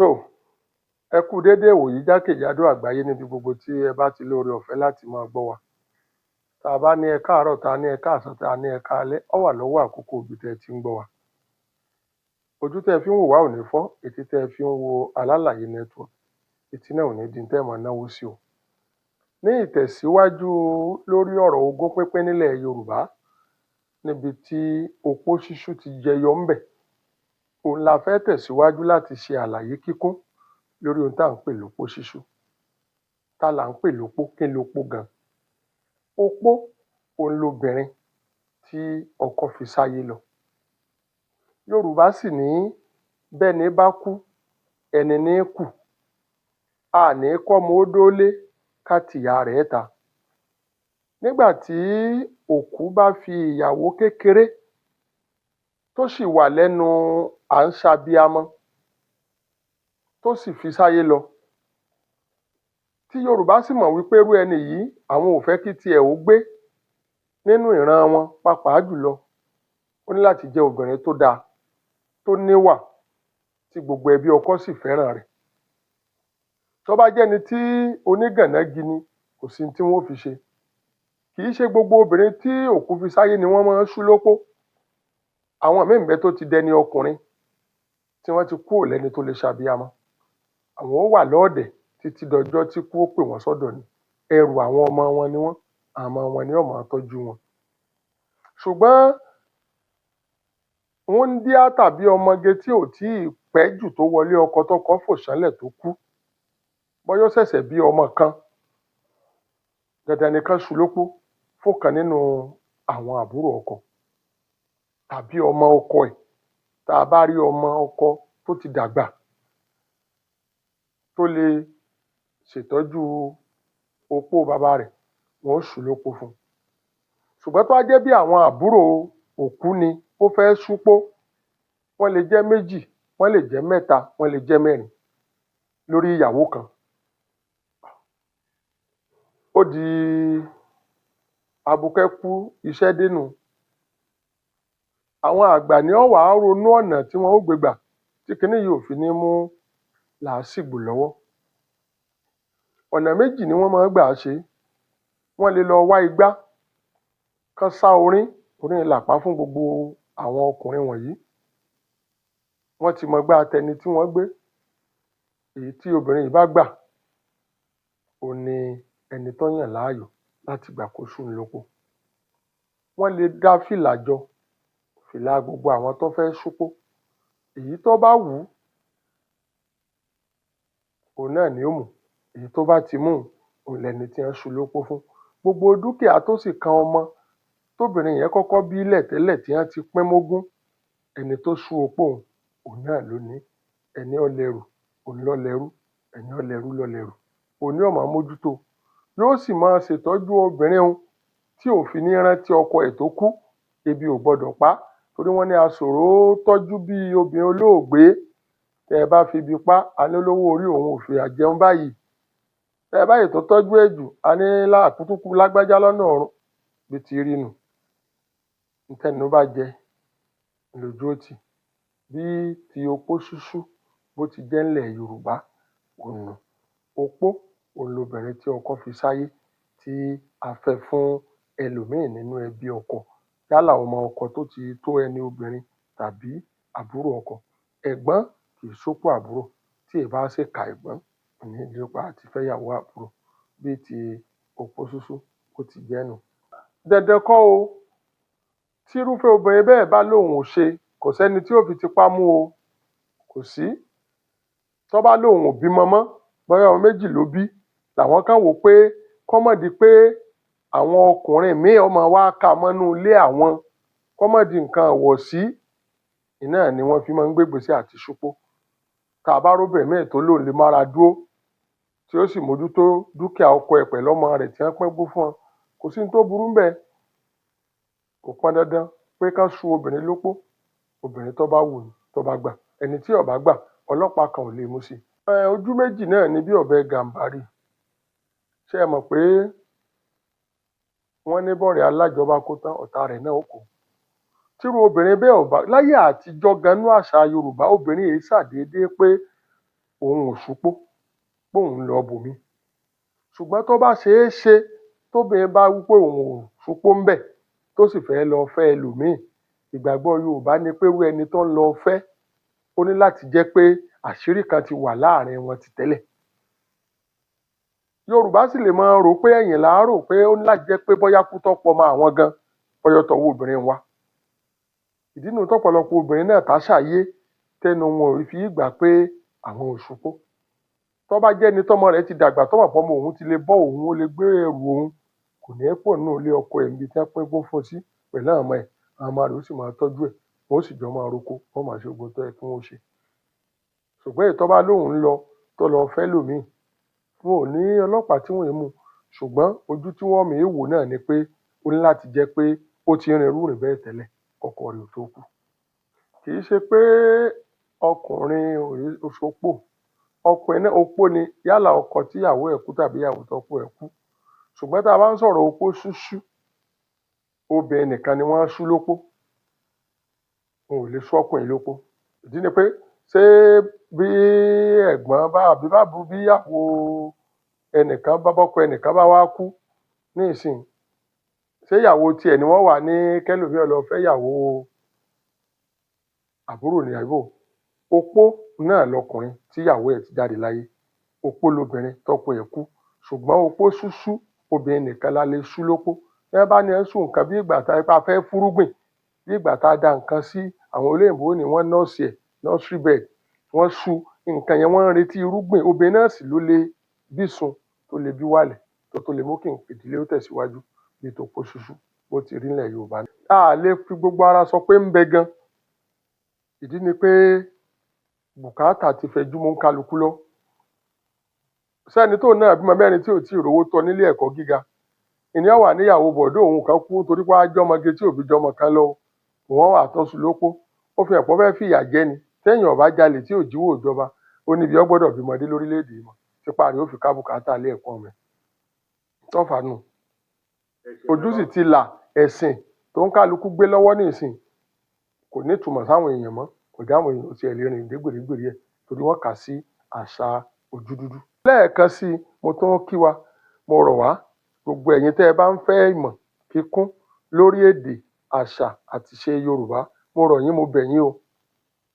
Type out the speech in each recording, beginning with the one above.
tó ẹ kú déédéé ìwòyí jákèjádò àgbáyé níbi gbogbo tí ẹ bá ti lóore ọ̀fẹ́ láti máa gbọ́ wa. Tá a bá ní ẹ káàárọ̀, tá a ní ẹ káàsán, tá a ní ẹ káalẹ́, ó wà lọ́wọ́ àkókò ibi tẹ́ ẹ ti ń gbọ́ wa. Ojú tẹ́ ẹ fi ń wò wá ò ní fọ́, etí tẹ́ ẹ fi ń wo Alálàyé network, etí náà ò ní di tẹ́ ẹ máa náwó sí o. Ní ìtẹ̀síwájú lórí ọ̀rọ̀ ogún pínpín nílẹ̀ Yorùbá, níbi tí opó ṣíṣú ti jẹyọ ńbẹ̀, òun la fẹ́ tẹ̀síwájú láti ṣe àlàyé kíkún lórí ohun tá à ń pè lópó ṣíṣú. Ta là ń pè lópó? Kí lopó gan? Opó òun lobìnrin tí ọkọ fi sáyé lọ. Yorùbá sì ní bẹ́ni bá kú, ẹni ní í kù. A ní kọ́mọ ó dólé ká tìyá rẹ̀ ta. Nígbà tí òkú bá fi ìyàwó kékeré tó sì wà lẹ́nu à ń ṣabiyamọ tó sì fi sáyé lọ, tí Yorùbá sì mọ̀ wípé irú ẹni yìí àwọn ò fẹ́ kí tiẹ̀ ó gbé nínú ìran wọn, pàápàá jùlọ ó ní láti jẹ́ obìnrin tó dáa, tó níwà, tí gbogbo ẹbí ọkọ sì fẹ́ràn rẹ̀. Tó bá jẹ́ni tí onígànnági ni, kò sí ohun tí wọ́n ó fi ṣe. Kì í ṣe gbogbo obìnrin tí òkú fi sáyé ni wọ́n máa ń ṣú lópó. Àwọn míì ń bẹ tó ti dẹni ọkùnrin tí wọ́n ti kúrò lẹ́ni tó lè ṣabiyamọ. Àwọn ó wà lọ́ọ̀dẹ̀ títí dọjọ́ tí ikú ó pè wọ́n sọ́dọ̀ ni. Ẹrù àwọn ọmọ wọn ni wọ́n, àwọn ọmọ wọn ni yóò máa tọ́jú wọn. Ṣùgbọ́n wúńdíá tàbí ọmọge tí ò tíì pẹ́ jù tó wọlé ọkọ tọ́kọ fò ṣánlẹ̀ tó kú, bóyá ó ṣẹ̀ṣẹ̀ bí ọmọ kan, dandan ni kán ṣú lópó fúnkan nínú àwọn àbúrò ọkọ tàbí ọmọ ọkọ ẹ̀. Tá a bá rí ọmọ ọkọ tó ti dàgbà tó lè ṣètọ́jú opó bàbá rẹ̀, wọn ó ṣú lópó fún un. Ṣùgbọ́n tó bá jẹ́ bí àwọn àbúrò òkú ni ó fẹ́ ṣúpó, wọ́n lè jẹ́ méjì, wọ́n lè jẹ́ mẹ́ta, wọ́n lè jẹ́ mẹ́rin lórí ìyàwó kan. Ó di abukẹ́ kú, iṣẹ́ dé nù. Àwọn àgbà ni ó wá ronú ọ̀nà tí wọn ó gbé gbà tí kiní yìí ò fi ní mú làásìgbò lọ́wọ́. Ọ̀nà méjì ni wọ́n máa ń gbà ṣe é. Wọ́n lè lọ wá igbá, kán sá orín làpá fún gbogbo àwọn ọkùnrin wọ̀nyí. Wọ́n ti mọgbá tẹni tí wọ́n gbé. Èyí tí obìnrin yìí bá gbà, òun ni ẹni tán yàn láàyò láti gbà kó ṣú òun lópó. Wọ́n lè dá fìlà jọ, fìlà gbogbo àwọn tó fẹ́ ṣúpó. Èyí tó bá wù ú, òun náà ni ó mú. Èyí tó bá ti mú òun lẹni tí wọ́n ṣú lópó fún. Gbogbo dúkìá tó sì kan ọmọ tóbìnrin yẹn kọ́kọ́ bílẹ̀ tẹ́lẹ̀ tí wọ́n ti pín mógún, ẹni tó ṣú opó òun náà ló ní. Ẹni ó lẹrù òun ló lẹrú, ẹni ó lẹrú ló lẹrù. Òun ni ó máa mójútó. Yóò sì máa ṣètọ́jú obìnrin un tí ò fi ní rántí ọkọ ẹ̀ tó kú. Ebi ò gbọdọ̀ pa á, torí wọ́n ní aṣòro tọ́jú bí obìnrin olóògbé. Tẹ́ ẹ bá febi pa á, a ní olówó orí òun ò fìyà jẹun báyìí. Tẹ́ ẹ bá sì tún tọ́jú ẹ̀ jù, a ní àkútú lágbájá lọ́nà ọ̀run. Bí ti rí nù. Ohun tẹ́nu bá jẹ lójú ó tì. Bí ti opó ṣíṣú bó ti jẹ́ ńlẹ̀ Yorùbá òun nù. Opó òun lobìnrin tí ọkọ fi sáyé tí a fẹ́ fún ẹlòmíì nínú ẹbí ọkọ. Yálà ọmọ ọkọ tó ti tó ẹni obìnrin tàbí àbúrò ọkọ. Ẹ̀gbọ́n kì í ṣópó àbúrò, tí ì bá ṣèkà ẹ̀gbọ́n kò ní lépa àti fẹ́yàwó àbúrò. Bí ti opó ṣíṣú bó ti jẹ́ nù. Dandan kọ́ o, tírúfẹ́ obìnrin bẹ́ẹ̀ bá lóun ò ṣe, kò sẹ́ni tí ó fi tipá mú o. Kò sí. Tó bá lóun ò bímọ mọ́, bóyá ọmọ méjì ló bí, làwọn kan wò pé kó má di pé àwọn ọkùnrin míì ó máa wá ká mọ́nú ilé àwọn, kó má di nǹkan ìwọ̀sí, iná ni wọ́n fi máa ń gbégbèsè àti ṣúpó. Tá a bá róbìnrin míì tó lóun lè mára dúró, tí ó sì mójútó dúkìá ọkọ ẹ̀ pẹ̀lú ọmọ rẹ̀ tí wọ́n pín ogún fún wọn, kò sí ohun tó burú ńbẹ̀. Kò pọn dandan pé kán ṣú obìnrin lópó. Obìnrin tó bá wù ní tó bá gbà. Ẹni tí ò bá gbà, ọlọ́pàá kan ò lè mú sí. Ojú méjì náà ni bí ọ̀bẹ Gàmbárì. Ṣé ẹ mọ̀ pé wọ́n ní bọ́ọ̀rẹ́ alájọ bá kó tán, ọ̀tá rẹ̀ náà ó kó. Tírú obìnrin bẹ́ẹ̀ ò bá, láyé àtijọ́ gan nínú àṣà Yorùbá, obìnrin yìí ṣàdédé pé ò ṣúpó póun lọ bòmí ṣùgbọ́n tó bá ṣeé ṣe tóbìnrin bá wí pé òun ò ṣúpó ńbẹ̀ tó sì fẹ́ lọ fẹ́ ẹlòmíì ìgbàgbọ́ Yorùbá ni pé irú ẹni tó ń lọ fẹ́ ó ní láti jẹ́ pé àṣírí kan ti wà láàrin wọn ti tẹ́lẹ̀. Yorùbá sì lè máa rò pé ẹ̀yìn là á rò pé ó ní láti jẹ́ pé bóyá kú tó pọ̀ mọ́ àwọn gan bóyá tọwọ́ obìnrin wá. Ìdí nu tọ́pọ̀lọpọ̀ obìnrin náà táṣàyé tẹnu wọn ò fi gbà pé àwọn ò ṣúpó. Tó bá jẹ́ ẹni tọ́mọ rẹ̀ ti dàgbà tọ́mọ̀ pọ́mọ òun ti lè bọ́ òun ó lè gbé ẹrù òun kò ní pò nínú ilé ọkọ ẹ̀ níbi tí wọ́n pín gún fún sí pẹ̀lú àwọn ọmọ ẹ̀ àwọn ọmọ rẹ̀ ó sì máa tọ́jú ẹ̀ wọ́n ó sì jọ máa roko wọ́n máa ṣe ogun tó yẹ kí wọ́n ṣe. Ṣùgbọ́n èyí tó bá lóun lọ tó lọ fẹ́ lòmíì wọn ò ní ọlọ́pàá tí wọ́n mú ṣùgbọ́n ojú tí wọ́n mìí wò náà ni pé ó ní láti jẹ́ pé ó ti rin irú rìn bẹ́ẹ̀ tẹ́lẹ̀ kọ́kọ́ rẹ̀ ò tó kú. Kì í ṣe pé ọkùnrin òṣòpó ọkùnrin náà opó ni yálà ọkọ tíyàwó ẹ̀ kú tàbí ìyàwó tọ́kọ ẹ̀ kú ṣùgbọ́n tá a bá ń sọ̀rọ̀ opó ṣúṣú obìnrin nìkan ni wọ́n ṣú lópó wọn ò lè ṣú ọkùnrin lópó. Ìdí ni pé ṣé bí ẹ̀gbọ́n bá àbí bá bí ìyàwó ẹnìkan bá bọ́kọ ẹnìkan bá wá kú ní ìsìn ṣé ìyàwó tiẹ̀ ni wọ́n wà ní kẹ́lòmíì lọ fẹ́ ìyàwó àbúrò ní àbò opó náà lọkùnrin tíyàwó ẹ̀ ti jáde láyé opó lobìnrin tọ́kọ ẹ̀ kú ṣùgbọ́n opó ṣúṣú obìnrin nìkan la lè ṣú lópó. Ẹ bá ní ẹ sùn nǹkan bí ìgbà tá a fẹ́ fúrúgbìn bí ìgbà tá a da nǹkan sí àwọn olóyìnbó ni wọ́n nọ́ọ̀sì ẹ̀ nursery bed wọ́n ṣú nǹkan yẹn wọ́n ń retí irúgbìn obìnrin náà sì ló lè bí sun tó lè bí wàlẹ̀ tó lè mú kí ìdílé ó tẹ̀síwájú bí tó pó ṣúṣú bó ti rí nílẹ̀ Yorùbá. A lè fi gbogbo ara sọ pé ń bẹ gan. Ìdí ni pé bùkátà ti fẹjú mọ́ kálukú lọ. Sẹ́ni tó náà bímọ mẹ́rin tí ò tí ì rówó tọ́ nílé ẹ̀kọ́ gíga ìníyàn wà níyàwó bọ̀dọ̀ òun kan kú torí pé ajọ́mọge tí òbí jọmọ kan lọ òun wà tọ́sù lópó ó fi ẹ̀pọ́ fẹ́ fìyà jẹ ni téèyàn ọ̀bá jalè tí ò jíwó ìjọba ó níbi ó gbọ́dọ̀ bímọdé lórílẹ̀‐èdè mọ̀ tipa rẹ̀ ó fi ká bùkátà lé ẹ̀kọ́ rẹ̀ tọ́fà nù. Ojú sì ti là ẹ̀sìn tó ń kálukú gbé lọ́wọ́ ní ìsìn kò ní ìtumọ̀ sáwọn èèyàn mọ́ kò dáwọn èèyàn ti ẹ̀ lè rìn dé gbèrígbèrí ẹ̀ torí wọ́n kà sí àṣà ojú dúdú. Lẹ́ẹ̀kan sí mo tún kí wa mo rọ̀ wá gbogbo ẹ̀yin tẹ́ ẹ bá ń fẹ́ ìmọ̀ kíkún lórí èdè àṣà àti ìṣe Yorùbá mo rọ̀ yín mo bẹ̀ yín o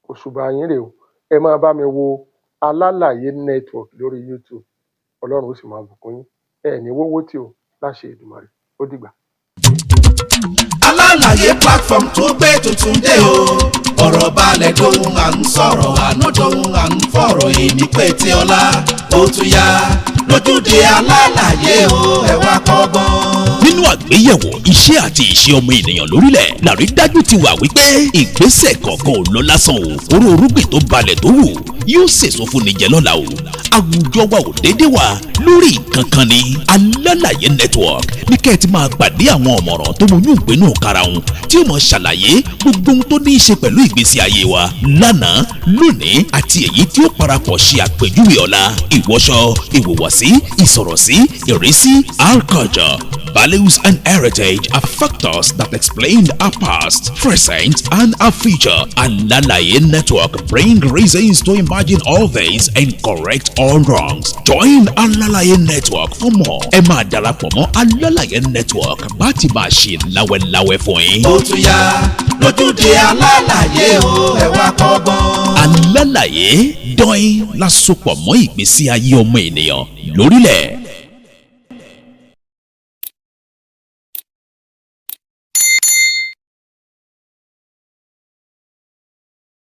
òṣùbà yín rèé o ẹ máa bá mi wo Alálàyé network lórí YouTube Ọlọ́run ó sì máa bùkún yín ẹ ní wówó tí o láṣẹ Èdùmàrè ó dìgbà. Alálàyé platform tó gbé tuntun dé o ọ̀rọ̀ balẹ̀ dohun à ń sọ̀rọ̀ àná dohun à ń fọ̀rọ̀ èmi pé tí ọlá ó tún yá lójúde Alálàyé o ẹ wá kọ́gbọ́n. Nínú àgbéyẹ̀wò iṣẹ́ àti ìṣe ọmọ ènìyàn lórílẹ̀ làrídájú ti wà wípé ìgbésẹ̀ kọ̀ọ̀kan ò lọ lásán o orú orúgbìn tó balẹ̀ tó wù yóò sèso fún ni jẹ lọ́la o àwùjọ wa ò déédéé wà lórí ìkankan ni Alálàyé network ní kẹ́ ẹ ti máa pàdé àwọn ọ̀mọ̀ràn tó mọ yún ìgbénú karahun tí ó mọ ṣàlàyé gbogbo ohun tó ní í ṣe pẹ̀lú ìgbésí ayé wa lánàá lónìí àti èyí tí ó parapọ̀ ṣe àpèjúwe ọ̀la ìwọṣọ ìwòwàsí ìsọ̀rọ̀sí ìrísí our culture. Values and heritage are factors that explain our past, present, and our future. Alálàyé network bring reasons to imagine all things and correct all wrongs. Join Alálàyé network for more. Ẹ máa darapọ̀ mọ́ Alálàyé network bá ti máa ṣe láwẹ́láwẹ́ fún yín. Ó tún yá lójúde Alálàyé o ẹ wá kọ́gbọ́n. Alálàyé dọ́yìn lásopọ̀ mọ́ ìgbésí ayé ọmọ ènìyàn lórílẹ̀.